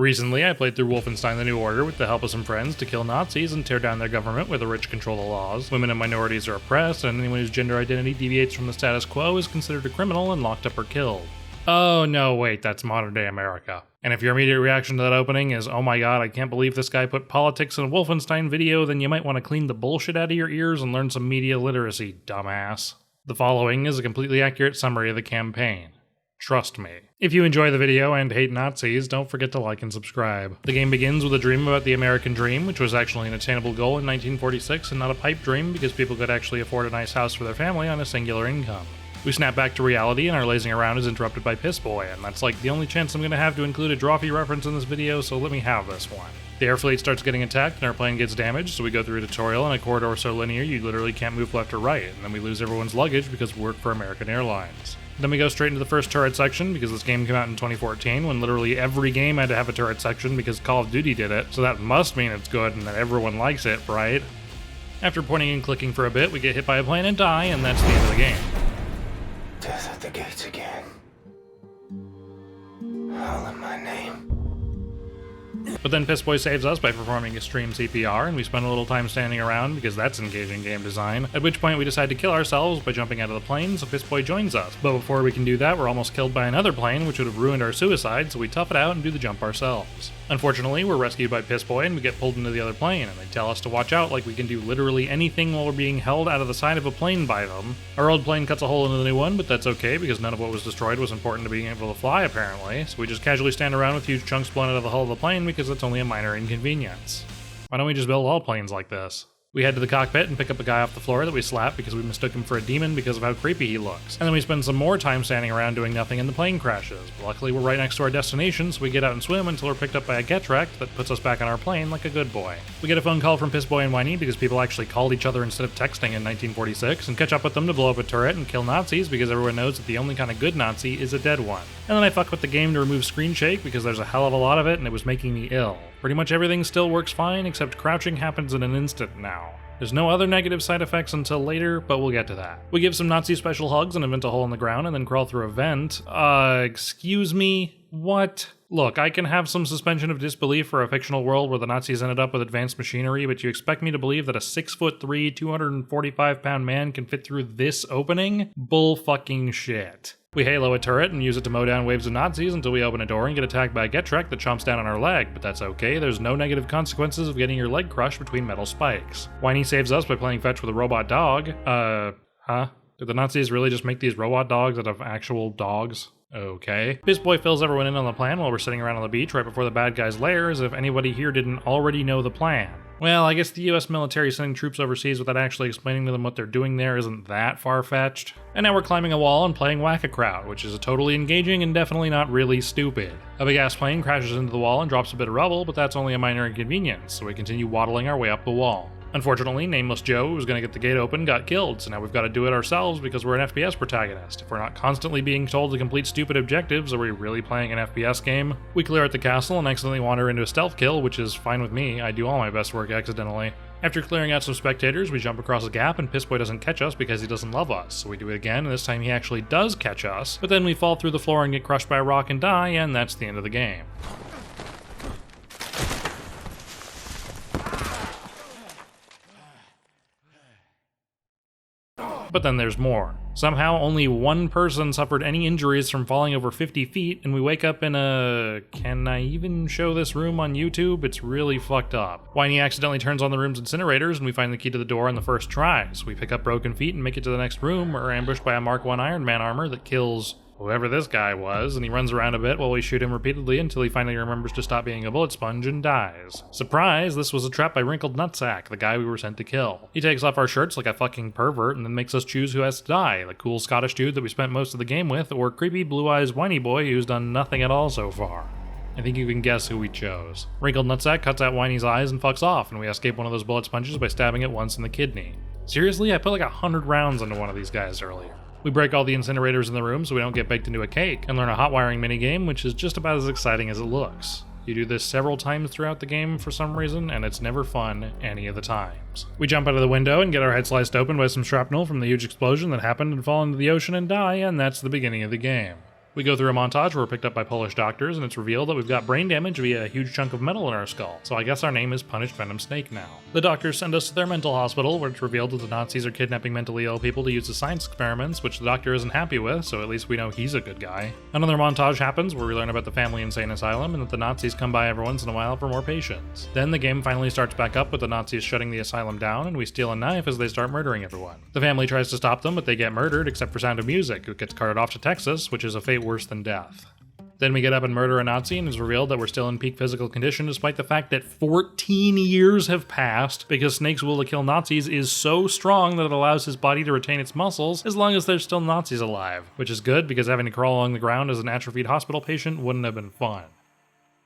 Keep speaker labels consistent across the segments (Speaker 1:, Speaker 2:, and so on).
Speaker 1: Recently, I played through Wolfenstein: The New Order with the help of some friends to kill Nazis and tear down their government where the rich control the laws. Women and minorities are oppressed, and anyone whose gender identity deviates from the status quo is considered a criminal and locked up or killed. Oh no, wait, that's modern day America. And if your immediate reaction to that opening is, oh my god, I can't believe this guy put politics in a Wolfenstein video, then you might want to clean the bullshit out of your ears and learn some media literacy, dumbass. The following is a completely accurate summary of the campaign. Trust me. If you enjoy the video and hate Nazis, don't forget to like and subscribe. The game begins with a dream about the American dream, which was actually an attainable goal in 1946 and not a pipe dream because people could actually afford a nice house for their family on a singular income. We snap back to reality and our lazing around is interrupted by Piss Boy, and that's like the only chance I'm gonna have to include a Drawfee reference in this video, so let me have this one. The air fleet starts getting attacked and our plane gets damaged, so we go through a tutorial in a corridor so linear you literally can't move left or right, and then we lose everyone's luggage because we work for American Airlines. Then we go straight into the first turret section because this game came out in 2014 when literally every game had to have a turret section because Call of Duty did it, so that must mean it's good and that everyone likes it, right? After pointing and clicking for a bit, we get hit by a plane and die, and that's the end of the game.
Speaker 2: Death at the gates again. Holler my name.
Speaker 1: But then Piss Boy saves us by performing extreme CPR, and we spend a little time standing around because that's engaging game design, at which point we decide to kill ourselves by jumping out of the plane, so Piss Boy joins us. But before we can do that, we're almost killed by another plane, which would have ruined our suicide, so we tough it out and do the jump ourselves. Unfortunately, we're rescued by Piss Boy and we get pulled into the other plane, and they tell us to watch out like we can do literally anything while we're being held out of the side of a plane by them. Our old plane cuts a hole into the new one, but that's okay because none of what was destroyed was important to being able to fly apparently, so we just casually stand around with huge chunks blown out of the hull of the plane because it's only a minor inconvenience. Why don't we just build all planes like this? We head to the cockpit and pick up a guy off the floor that we slap because we mistook him for a demon because of how creepy he looks. And then we spend some more time standing around doing nothing and the plane crashes. But luckily we're right next to our destination, so we get out and swim until we're picked up by a get-wrecked that puts us back on our plane like a good boy. We get a phone call from Piss Boy and Whiny because people actually called each other instead of texting in 1946 and catch up with them to blow up a turret and kill Nazis because everyone knows that the only kind of good Nazi is a dead one. And then I fuck with the game to remove screen shake because there's a hell of a lot of it and it was making me ill. Pretty much everything still works fine except crouching happens in an instant now. There's no other negative side effects until later, but we'll get to that. We give some Nazi special hugs and invent a hole in the ground and then crawl through a vent. Excuse me? What? Look, I can have some suspension of disbelief for a fictional world where the Nazis ended up with advanced machinery, but you expect me to believe that a 6'3", 245-pound man can fit through this opening? Bull fucking shit. We halo a turret and use it to mow down waves of Nazis until we open a door and get attacked by a get-wrecked that chomps down on our leg, but that's okay, there's no negative consequences of getting your leg crushed between metal spikes. Whiny saves us by playing fetch with a robot dog. Huh? Did the Nazis really just make these robot dogs out of actual dogs? Okay. Piss Boy fills everyone in on the plan while we're sitting around on the beach right before the bad guy's lair as if anybody here didn't already know the plan. Well, I guess the US military sending troops overseas without actually explaining to them what they're doing there isn't that far-fetched. And now we're climbing a wall and playing Whack-A-Crowd, which is totally engaging and definitely not really stupid. A big-ass plane crashes into the wall and drops a bit of rubble, but that's only a minor inconvenience, so we continue waddling our way up the wall. Unfortunately, Nameless Joe, who was going to get the gate open, got killed, so now we've got to do it ourselves because we're an FPS protagonist. If we're not constantly being told to complete stupid objectives, are we really playing an FPS game? We clear out the castle and accidentally wander into a stealth kill, which is fine with me. I do all my best work accidentally. After clearing out some spectators, we jump across a gap and Piss Boy doesn't catch us because he doesn't love us. So we do it again, and this time he actually does catch us, but then we fall through the floor and get crushed by a rock and die, and that's the end of the game. But then there's more. Somehow only one person suffered any injuries from falling over 50 feet, and we wake up in a... Can I even show this room on YouTube? It's really fucked up. Whiny accidentally turns on the room's incinerators, and we find the key to the door on the first try. So we pick up broken feet and make it to the next room, where we're ambushed by a Mark I Iron Man armor that kills whoever this guy was, and he runs around a bit while we shoot him repeatedly until he finally remembers to stop being a bullet sponge and dies. Surprise, this was a trap by Wrinkled Nutsack, the guy we were sent to kill. He takes off our shirts like a fucking pervert and then makes us choose who has to die, the cool Scottish dude that we spent most of the game with, or creepy blue-eyes whiny boy who's done nothing at all so far. I think you can guess who we chose. Wrinkled Nutsack cuts out Whiny's eyes and fucks off, and we escape one of those bullet sponges by stabbing it once in the kidney. Seriously, I put like 100 rounds into one of these guys earlier. We break all the incinerators in the room so we don't get baked into a cake, and learn a hot wiring minigame, which is just about as exciting as it looks. You do this several times throughout the game for some reason, and it's never fun any of the times. We jump out of the window and get our head sliced open by some shrapnel from the huge explosion that happened and fall into the ocean and die, and that's the beginning of the game. We go through a montage where we're picked up by Polish doctors, and it's revealed that we've got brain damage via a huge chunk of metal in our skull, so I guess our name is Punished Venom Snake now. The doctors send us to their mental hospital, where it's revealed that the Nazis are kidnapping mentally ill people to use as science experiments, which the doctor isn't happy with, so at least we know he's a good guy. Another montage happens where we learn about the family insane asylum, and that the Nazis come by every once in a while for more patients. Then the game finally starts back up with the Nazis shutting the asylum down, and we steal a knife as they start murdering everyone. The family tries to stop them, but they get murdered, except for Sound of Music, who gets carted off to Texas, which is a fate worse than death. Then we get up and murder a Nazi, and it's revealed that we're still in peak physical condition despite the fact that 14 years have passed, because Snake's will to kill Nazis is so strong that it allows his body to retain its muscles as long as there's still Nazis alive, which is good because having to crawl along the ground as an atrophied hospital patient wouldn't have been fun.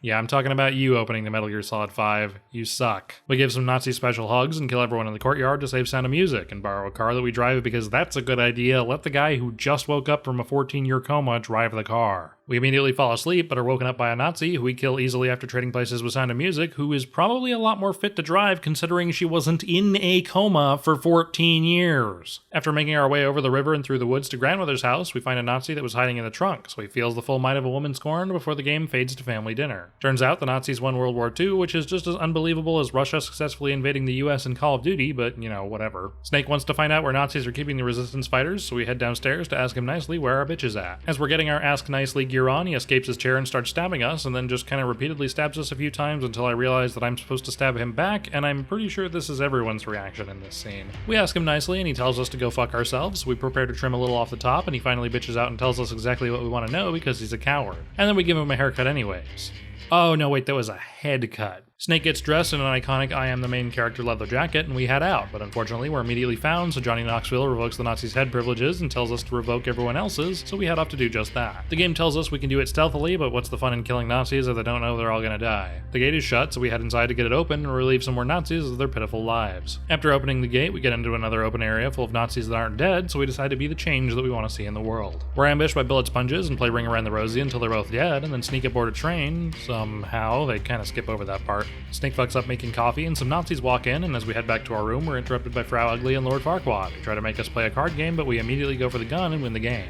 Speaker 1: Yeah, I'm talking about you opening the Metal Gear Solid 5. You suck. We give some Nazi special hugs and kill everyone in the courtyard to save Sound of Music and borrow a car that we drive because that's a good idea. Let the guy who just woke up from a 14-year coma drive the car. We immediately fall asleep, but are woken up by a Nazi, who we kill easily after trading places with Sound of Music, who is probably a lot more fit to drive considering she wasn't in a coma for 14 years. After making our way over the river and through the woods to grandmother's house, we find a Nazi that was hiding in the trunk, so he feels the full might of a woman scorned before the game fades to family dinner. Turns out the Nazis won World War II, which is just as unbelievable as Russia successfully invading the US in Call of Duty, but, you know, whatever. Snake wants to find out where Nazis are keeping the resistance fighters, so we head downstairs to ask him nicely where our bitch is at. As we're getting our Ask Nicely gear on, he escapes his chair and starts stabbing us, and then just kind of repeatedly stabs us a few times until I realize that I'm supposed to stab him back, and I'm pretty sure this is everyone's reaction in this scene. We ask him nicely, and he tells us to go fuck ourselves, so we prepare to trim a little off the top, and he finally bitches out and tells us exactly what we want to know because he's a coward. And then we give him a haircut anyways. Oh no, wait, that was a head cut. Snake gets dressed in an iconic I am the main character leather jacket, and we head out, but unfortunately we're immediately found, so Johnny Knoxville revokes the Nazis' head privileges and tells us to revoke everyone else's, so we head off to do just that. The game tells us we can do it stealthily, but what's the fun in killing Nazis if they don't know they're all gonna die? The gate is shut, so we head inside to get it open and relieve some more Nazis of their pitiful lives. After opening the gate, we get into another open area full of Nazis that aren't dead, so we decide to be the change that we want to see in the world. We're ambushed by bullet sponges and play Ring Around the Rosie until they're both dead, and then sneak aboard a train. Somehow, they kind of skip over that part. Snake fucks up making coffee, and some Nazis walk in, and as we head back to our room, we're interrupted by Frau Ugly and Lord Farquaad, who try to make us play a card game, but we immediately go for the gun and win the game.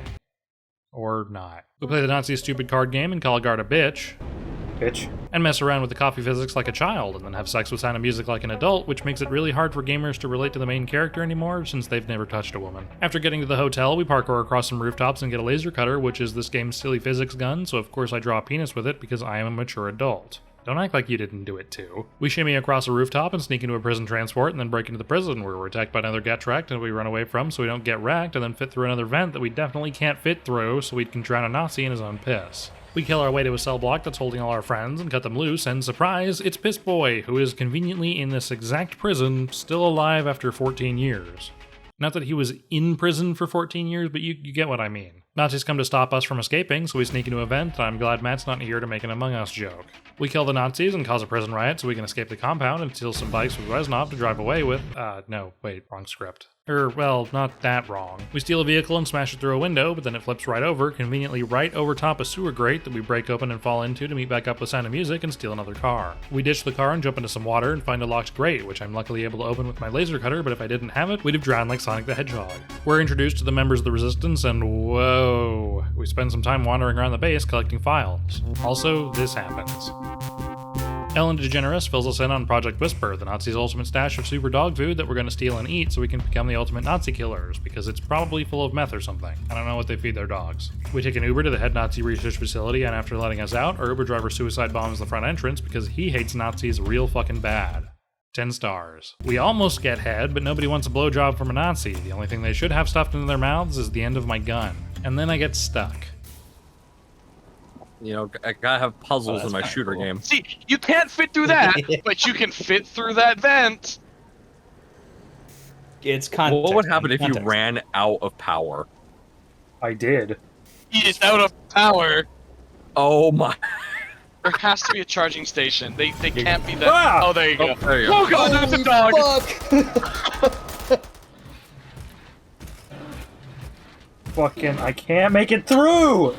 Speaker 1: Or not. We play the Nazi's stupid card game and call a guard a bitch. And mess around with the coffee physics like a child, and then have sex with Sound of Music like an adult, which makes it really hard for gamers to relate to the main character anymore, since they've never touched a woman. After getting to the hotel, we parkour across some rooftops and get a laser cutter, which is this game's silly physics gun, so of course I draw a penis with it because I am a mature adult. Don't act like you didn't do it too. We shimmy across a rooftop and sneak into a prison transport and then break into the prison where we're attacked by another Getrekt and we run away from so we don't get wrecked and then fit through another vent that we definitely can't fit through so we can drown a Nazi in his own piss. We kill our way to a cell block that's holding all our friends and cut them loose, and surprise, it's Piss Boy, who is conveniently in this exact prison, still alive after 14 years. Not that he was in prison for 14 years, but you get what I mean. Nazis come to stop us from escaping, so we sneak into a vent, and I'm glad Matt's not here to make an Among Us joke. We kill the Nazis and cause a prison riot so we can escape the compound and steal some bikes with Reznov to drive away with. No, wait, wrong script. Well, not that wrong. We steal a vehicle and smash it through a window, but then it flips right over, conveniently right over top a sewer grate that we break open and fall into to meet back up with Sound of Music and steal another car. We ditch the car and jump into some water and find a locked grate, which I'm luckily able to open with my laser cutter, but if I didn't have it, we'd have drowned like Sonic the Hedgehog. We're introduced to the members of the Resistance, and whoa, we spend some time wandering around the base collecting files. Also, this happens. Ellen DeGeneres fills us in on Project Whisper, the Nazis' ultimate stash of super dog food that we're going to steal and eat so we can become the ultimate Nazi killers, because it's probably full of meth or something. I don't know what they feed their dogs. We take an Uber to the head Nazi research facility, and after letting us out, our Uber driver suicide bombs the front entrance because he hates Nazis real fucking bad. 10 stars. We almost get head, but nobody wants a blowjob from a Nazi. The only thing they should have stuffed into their mouths is the end of my gun. And then I get stuck.
Speaker 3: You know, I gotta have puzzles in my shooter game.
Speaker 4: See, you can't fit through that, but you can fit through that vent.
Speaker 5: It's context.
Speaker 3: What would happen if you ran out of power?
Speaker 6: I did.
Speaker 4: He is out of power.
Speaker 3: Oh my.
Speaker 4: There has to be a charging station. They can't be that.
Speaker 6: Ah!
Speaker 4: Oh, there you go.
Speaker 3: There you go.
Speaker 4: Oh god, there's a dog.
Speaker 6: Fucking, I can't make it through!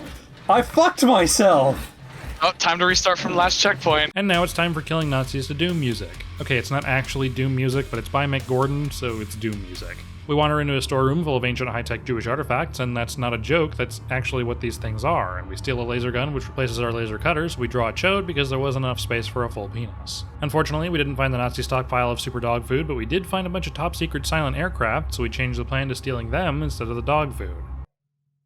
Speaker 6: I fucked myself!
Speaker 4: Oh, time to restart from the last checkpoint.
Speaker 1: And now it's time for killing Nazis to Doom music. Okay, it's not actually Doom music, but it's by Mick Gordon, so it's Doom music. We wander into a storeroom full of ancient high-tech Jewish artifacts, and that's not a joke, that's actually what these things are. And we steal a laser gun, which replaces our laser cutters. We draw a chode because there wasn't enough space for a full penis. Unfortunately, we didn't find the Nazi stockpile of super dog food, but we did find a bunch of top-secret silent aircraft, so we changed the plan to stealing them instead of the dog food.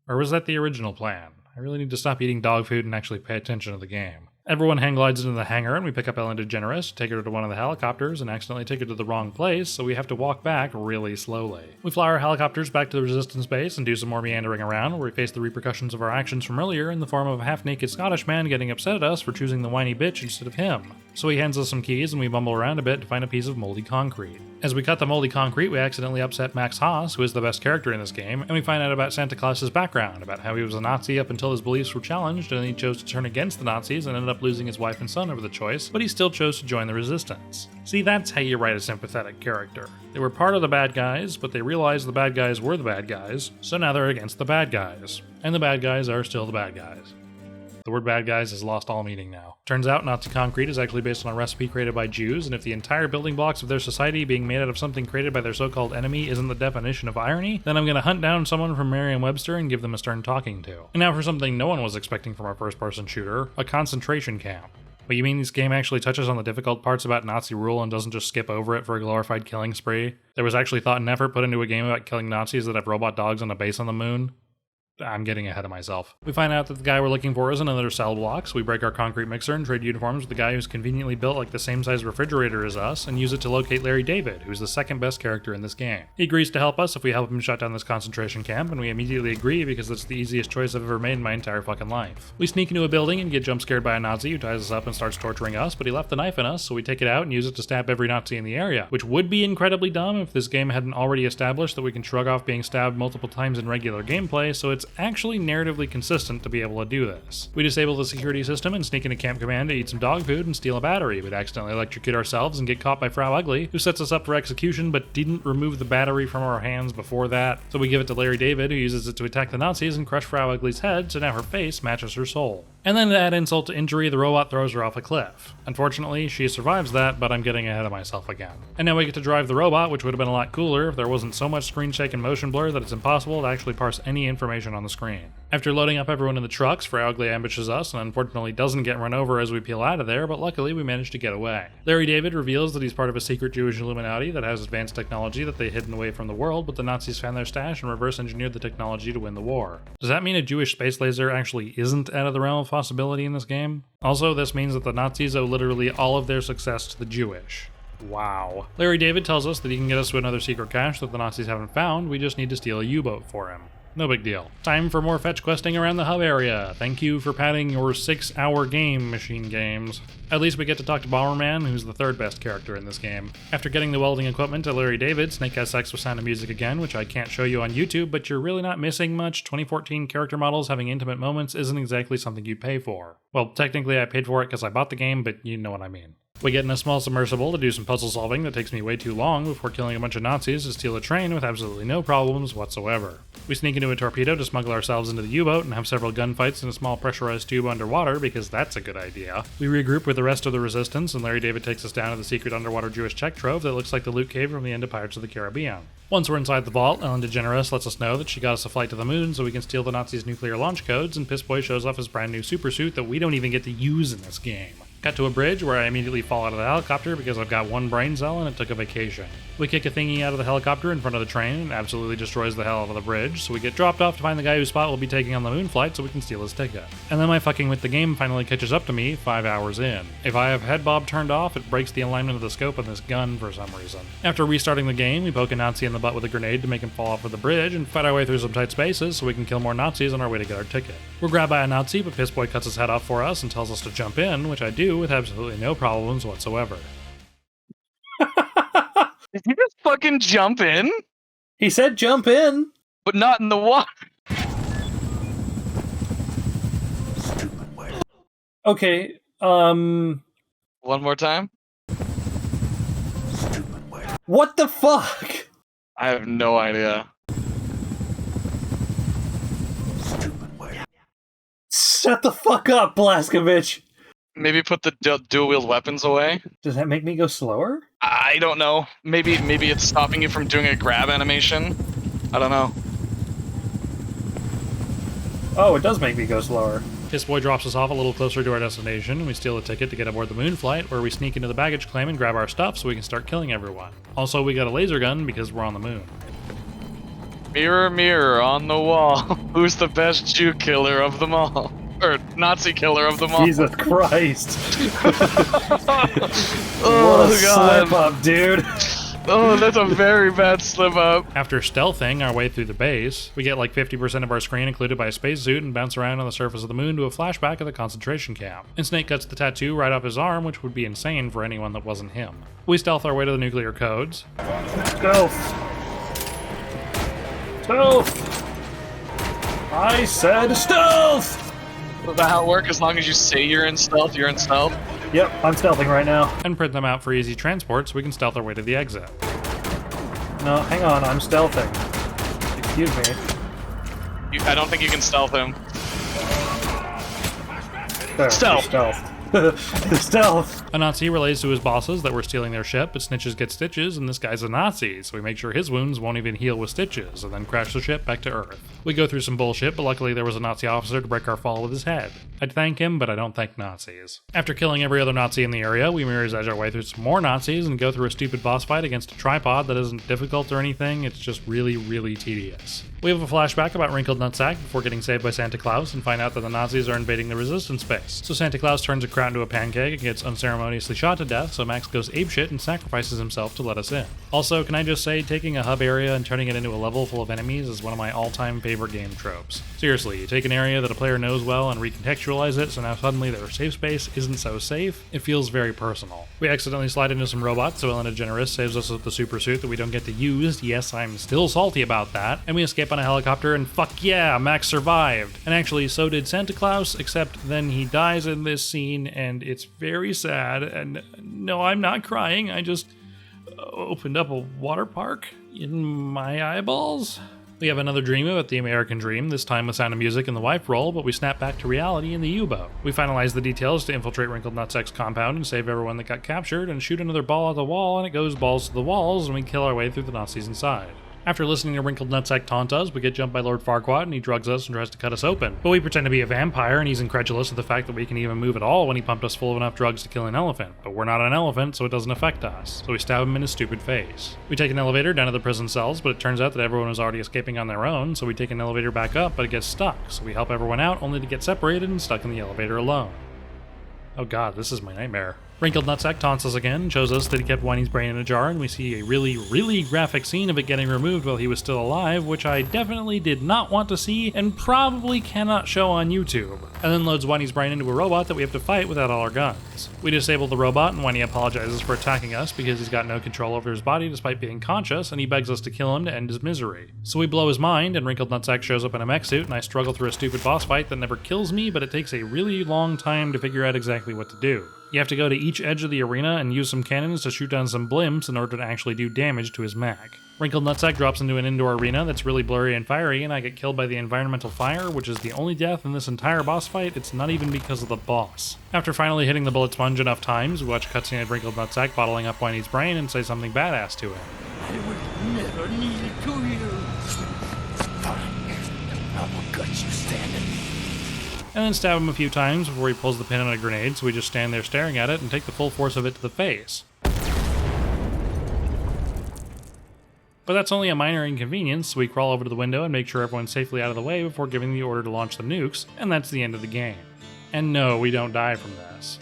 Speaker 1: Or was that the original plan? I really need to stop eating dog food and actually pay attention to the game. Everyone hang glides into the hangar, and we pick up Ellen DeGeneres, take her to one of the helicopters, and accidentally take her to the wrong place, so we have to walk back really slowly. We fly our helicopters back to the Resistance base and do some more meandering around, where we face the repercussions of our actions from earlier in the form of a half-naked Scottish man getting upset at us for choosing the whiny bitch instead of him. So he hands us some keys, and we bumble around a bit to find a piece of moldy concrete. As we cut the moldy concrete, we accidentally upset Max Haas, who is the best character in this game, and we find out about Santa Claus's background, about how he was a Nazi up until his beliefs were challenged, and then he chose to turn against the Nazis and ended up losing his wife and son over the choice, but he still chose to join the Resistance. See, that's how you write a sympathetic character. They were part of the bad guys, but they realized the bad guys were the bad guys, so now they're against the bad guys. And the bad guys are still the bad guys. The word bad guys has lost all meaning now. Turns out Nazi concrete is actually based on a recipe created by Jews, and if the entire building blocks of their society being made out of something created by their so-called enemy isn't the definition of irony, then I'm gonna hunt down someone from Merriam-Webster and give them a stern talking to. And now for something no one was expecting from our first-person shooter, a concentration camp. But you mean this game actually touches on the difficult parts about Nazi rule and doesn't just skip over it for a glorified killing spree? There was actually thought and effort put into a game about killing Nazis that have robot dogs on a base on the moon? I'm getting ahead of myself. We find out that the guy we're looking for is another cell block, so we break our concrete mixer and trade uniforms with the guy who's conveniently built like the same size refrigerator as us, and use it to locate Larry David, who's the second best character in this game. He agrees to help us if we help him shut down this concentration camp, and we immediately agree because it's the easiest choice I've ever made in my entire fucking life. We sneak into a building and get jump scared by a Nazi who ties us up and starts torturing us, but he left the knife in us, so we take it out and use it to stab every Nazi in the area, which would be incredibly dumb if this game hadn't already established that we can shrug off being stabbed multiple times in regular gameplay, so it's actually narratively consistent to be able to do this. We disable the security system and sneak into Camp Command to eat some dog food and steal a battery, but accidentally electrocute ourselves and get caught by Frau Ugly, who sets us up for execution but didn't remove the battery from our hands before that. So we give it to Larry David, who uses it to attack the Nazis and crush Frau Ugly's head, so now her face matches her soul. And then to add insult to injury, the robot throws her off a cliff. Unfortunately, she survives that, but I'm getting ahead of myself again. And now we get to drive the robot, which would have been a lot cooler if there wasn't so much screen shake and motion blur that it's impossible to actually parse any information on the screen. After loading up everyone in the trucks, Frau Ugly ambushes us and unfortunately doesn't get run over as we peel out of there, but luckily we manage to get away. Larry David reveals that he's part of a secret Jewish Illuminati that has advanced technology that they hidden away from the world, but the Nazis found their stash and reverse engineered the technology to win the war. Does that mean a Jewish space laser actually isn't out of the realm of possibility in this game? Also, this means that the Nazis owe literally all of their success to the Jewish. Wow. Larry David tells us that he can get us to another secret cache that the Nazis haven't found, we just need to steal a U-boat for him. No big deal. Time for more fetch questing around the hub area. Thank you for padding your 6-hour game, Machine Games. At least we get to talk to Bomberman, who's the third best character in this game. After getting the welding equipment to Larry David, Snake has sex with Sound of Music again, which I can't show you on YouTube, but you're really not missing much. 2014 character models having intimate moments isn't exactly something you'd pay for. Well, technically I paid for it because I bought the game, but you know what I mean. We get in a small submersible to do some puzzle solving that takes me way too long before killing a bunch of Nazis to steal a train with absolutely no problems whatsoever. We sneak into a torpedo to smuggle ourselves into the U-boat and have several gunfights in a small pressurized tube underwater because that's a good idea. We regroup with the rest of the Resistance and Larry David takes us down to the secret underwater Jewish check trove that looks like the loot cave from the end of Pirates of the Caribbean. Once we're inside the vault, Ellen DeGeneres lets us know that she got us a flight to the moon so we can steal the Nazis' nuclear launch codes, and Pissboy shows off his brand new supersuit that we don't even get to use in this game. Cut to a bridge where I immediately fall out of the helicopter because I've got one brain cell and it took a vacation. We kick a thingy out of the helicopter in front of the train and it absolutely destroys the hell out of the bridge, so we get dropped off to find the guy whose spot will be taking on the moon flight so we can steal his ticket. And then my fucking with the game finally catches up to me 5 hours in. If I have head bob turned off, it breaks the alignment of the scope on this gun for some reason. After restarting the game, we poke a Nazi in the butt with a grenade to make him fall off of the bridge and fight our way through some tight spaces so we can kill more Nazis on our way to get our ticket. We're grabbed by a Nazi, but Pissboy cuts his head off for us and tells us to jump in, which I do with absolutely no problems whatsoever.
Speaker 4: Did you just fucking jump in?
Speaker 6: He said jump in.
Speaker 4: But not in the water.
Speaker 6: Okay,
Speaker 4: One more time?
Speaker 6: what the fuck?
Speaker 4: I have no idea.
Speaker 6: Shut the fuck up, Blaskovich.
Speaker 4: Maybe put the dual wield weapons away.
Speaker 6: Does that make me go slower?
Speaker 4: I don't know. Maybe it's stopping you from doing a grab animation. I don't know.
Speaker 6: Oh, it does make me go slower.
Speaker 1: Piss Boy drops us off a little closer to our destination, and we steal a ticket to get aboard the moon flight, where we sneak into the baggage claim and grab our stuff so we can start killing everyone. Also, we got a laser gun because we're on the moon.
Speaker 4: Mirror, mirror on the wall. Who's the best Jew killer of them all? Or Nazi killer of them all?
Speaker 6: Jesus Christ.
Speaker 4: Oh,
Speaker 6: what a
Speaker 4: God.
Speaker 6: slip up, dude.
Speaker 4: Oh, that's a very bad slip up.
Speaker 1: After stealthing our way through the base, we get like 50% of our screen included by a spacesuit and bounce around on the surface of the moon to a flashback of the concentration camp. And Snake cuts the tattoo right off his arm, which would be insane for anyone that wasn't him. We stealth our way to the nuclear codes.
Speaker 6: Stealth. Stealth. I said stealth.
Speaker 4: Is that how it works? As long as you say you're in stealth, you're in stealth?
Speaker 6: Yep, I'm stealthing right now.
Speaker 1: And print them out for easy transport so we can stealth our way to the exit.
Speaker 6: No, hang on, I'm stealthing. Excuse me.
Speaker 4: I don't think you can stealth him.
Speaker 6: There,
Speaker 4: Stealth.
Speaker 6: Stealth. Stealth.
Speaker 1: A Nazi relays to his bosses that we're stealing their ship, but snitches get stitches, and this guy's a Nazi, so we make sure his wounds won't even heal with stitches, and then crash the ship back to Earth. We go through some bullshit, but luckily there was a Nazi officer to break our fall with his head. I'd thank him, but I don't thank Nazis. After killing every other Nazi in the area, we mirror's edge our way through some more Nazis and go through a stupid boss fight against a tripod that isn't difficult or anything, it's just really, really tedious. We have a flashback about Wrinkled Nutsack before getting saved by Santa Claus and find out that the Nazis are invading the resistance base. So Santa Claus turns a crowd into a pancake and gets unceremoniously shot to death, so Max goes apeshit and sacrifices himself to let us in. Also, can I just say, taking a hub area and turning it into a level full of enemies is one of my all-time favorite game tropes. Seriously, you take an area that a player knows well and recontextualize it, so now suddenly their safe space isn't so safe. It feels very personal. We accidentally slide into some robots, so Elena Generous saves us with the super suit that we don't get to use. Yes, I'm still salty about that. And we escape on a helicopter, and fuck yeah, Max survived. And actually, so did Santa Claus, except then he dies in this scene, and it's very sad. And no, I'm not crying. I just opened up a water park in my eyeballs. We have another dream about the American dream, this time with Sound of Music and the wife roll, but we snap back to reality in the U-boat. We finalize the details to infiltrate Wrinkled Nutsack's compound and save everyone that got captured, and shoot another ball at the wall, and it goes balls to the walls, and we kill our way through the Nazis inside. After listening to Wrinkled Nutsack taunt us, we get jumped by Lord Farquaad and he drugs us and tries to cut us open. But we pretend to be a vampire and he's incredulous at the fact that we can even move at all when he pumped us full of enough drugs to kill an elephant. But we're not an elephant, so it doesn't affect us. So we stab him in his stupid face. We take an elevator down to the prison cells, but it turns out that everyone was already escaping on their own, so we take an elevator back up, but it gets stuck. So we help everyone out, only to get separated and stuck in the elevator alone. Oh god, this is my nightmare. Wrinkled Nutsack taunts us again, shows us that he kept Whiny's brain in a jar, and we see a really, really graphic scene of it getting removed while he was still alive, which I definitely did not want to see and probably cannot show on YouTube. And then loads Whiny's brain into a robot that we have to fight without all our guns. We disable the robot, and Whiny apologizes for attacking us because he's got no control over his body despite being conscious, and he begs us to kill him to end his misery. So we blow his mind, and Wrinkled Nutsack shows up in a mech suit, and I struggle through a stupid boss fight that never kills me, but it takes a really long time to figure out exactly what to do. You have to go to each edge of the arena and use some cannons to shoot down some blimps in order to actually do damage to his mech. Wrinkled Nutsack drops into an indoor arena that's really blurry and fiery, and I get killed by the environmental fire, which is the only death in this entire boss fight. It's not even because of the boss. After finally hitting the bullet sponge enough times, we watch a cutscene of Wrinkled Nutsack bottling up Whiny's brain and say something badass to him.
Speaker 5: I will never kneel to you. Fine. I will gut you standing.
Speaker 1: And then stab him a few times before he pulls the pin on a grenade, so we just stand there staring at it and take the full force of it to the face. But that's only a minor inconvenience, so we crawl over to the window and make sure everyone's safely out of the way before giving the order to launch the nukes, and that's the end of the game. And no, we don't die from this.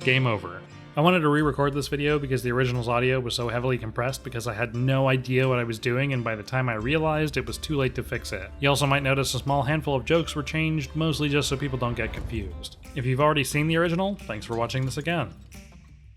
Speaker 1: Game over. I wanted to re-record this video because the original's audio was so heavily compressed because I had no idea what I was doing, and by the time I realized, it was too late to fix it. You also might notice a small handful of jokes were changed, mostly just so people don't get confused. If you've already seen the original, thanks for watching this again.